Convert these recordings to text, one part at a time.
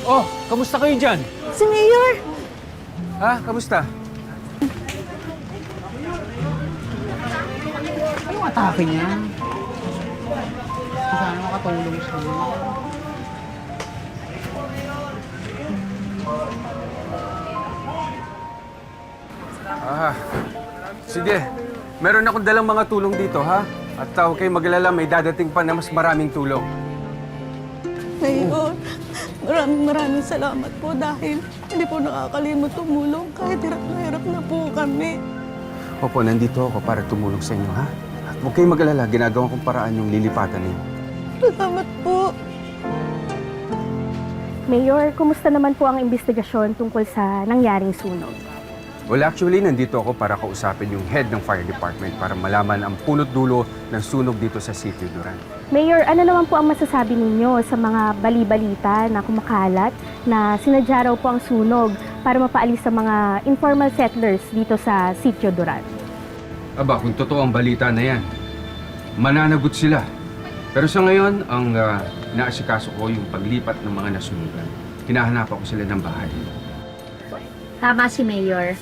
Oh, kamusta kayo dyan? Si Mayor! Ha? Kamusta? Anong atake niya? Sana makatulong siya. Sige. Meron akong dalang mga tulong dito, ha? At huwag kayong mag-alala, may dadating pa na mas maraming tulong. Mayor, maraming salamat po dahil hindi po nakakalimot tumulong kahit hirap na po kami. Opo, nandito ako para tumulong sa inyo, ha? At huwag kayong mag-alala, ginagawa kong paraan yung lilipatan ninyo. Salamat po. Mayor, kumusta naman po ang investigasyon tungkol sa nangyaring sunog? Well, actually, nandito ako para kausapin yung head ng fire department para malaman ang punot dulo ng sunog dito sa Sitio Duran. Mayor, ano naman po ang masasabi ninyo sa mga bali-balita na kumakalat na sinadya raw po ang sunog para mapaalis sa mga informal settlers dito sa Sitio Duran? Aba, kung totoo ang balita na yan, mananagot sila. Pero sa ngayon, ang naasikaso ko yung paglipat ng mga nasunugan. Hinahanapan ko sila ng bahay. Tama si Mayor.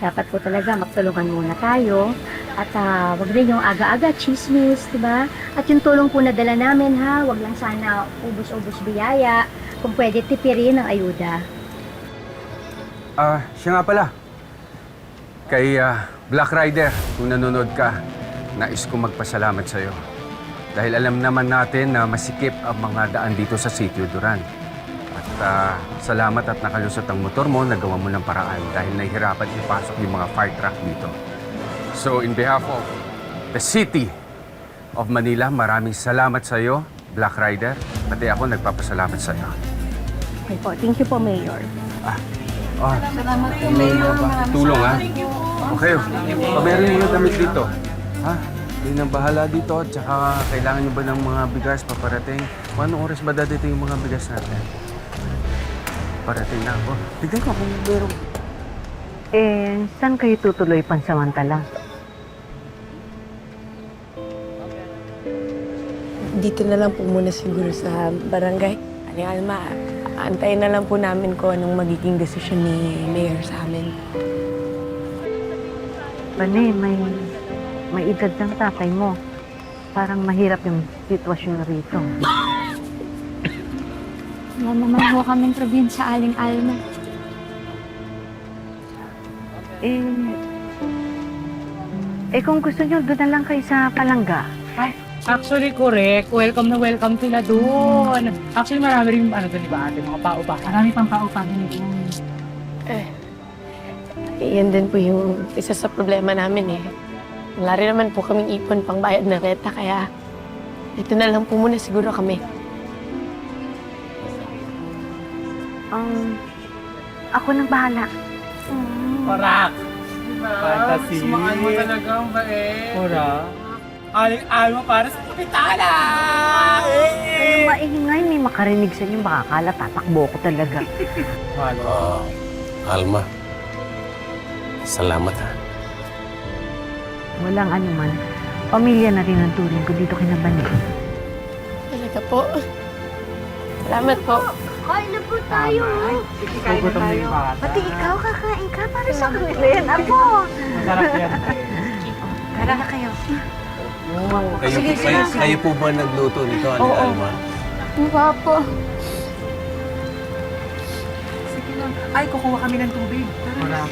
Dapat po talaga magtulungan muna tayo. At wag rin yung aga-aga, chismis, diba? At yung tulong po na dala namin, ha? Wag lang sana ubos-ubos biyaya. Kung pwede, tipirin ang ayuda. Siya nga pala. Kay Black Rider, kung nanonood ka, nais ko magpasalamat sa'yo. Dahil alam naman natin na masikip ang mga daan dito sa Sitio Duran. At salamat at nakalusot ang motor mo, nagawa mo ng paraan dahil nahihirapan ipasok yung mga fire truck dito. So, in behalf of the City of Manila, maraming salamat sa iyo, Black Rider. Pati ako nagpapasalamat sa iyo. Okay po, thank you po, Mayor. Salamat po, Mayor. Tulong, ha? Okay, meron niyo yung damit dito. Ha? Yun ang bahala dito. Tsaka kailangan niyo ba ng mga bigas paparating? Kung anong oras ba dadating yung mga bigas natin? Parating na ako. Tignan ko kung meron. Saan kayo tutuloy pansamantala? Dito na lang po muna siguro sa barangay. Aling Alma, antayin na lang po namin kung anong magiging desisyon ni Mayor sa amin. Bane, may edad ng tatay mo. Parang mahirap yung sitwasyon rito. Wala naman ho kaming probinsya, Aling Alma. Kung gusto nyo, doon na lang kayo sa Palangga. Actually, correct. Welcome na welcome sila doon. Actually, marami rin, doon iba ate, mga paupa. Marami pang paupa din doon. Yan din po yung isa sa problema namin eh. Wala rin naman po kaming ipon pang bayad na renta, kaya ito na lang po muna siguro kami. Ako nang bahala. Korak! Fantasy! Sumakan mo talaga ang bae. Korak? Aling Alma para sa kapitala! Maingay, may makarinig sa inyo. Baka akala tatakbo ko talaga. Alma, salamat ha. Walang anuman. Pamilya na rin ang turing ko dito kinabanig. Talaga po. Salamat po. Kain na po tayo. Gugutom na yung bata. Pati ikaw, kakain ka para sa akin. Apo! Masarap yan. Tara na kayo. Kayo po ba nagluto nito, Aling Alma? Mukha po. Ay, kukuha kami ng tubig. Tara.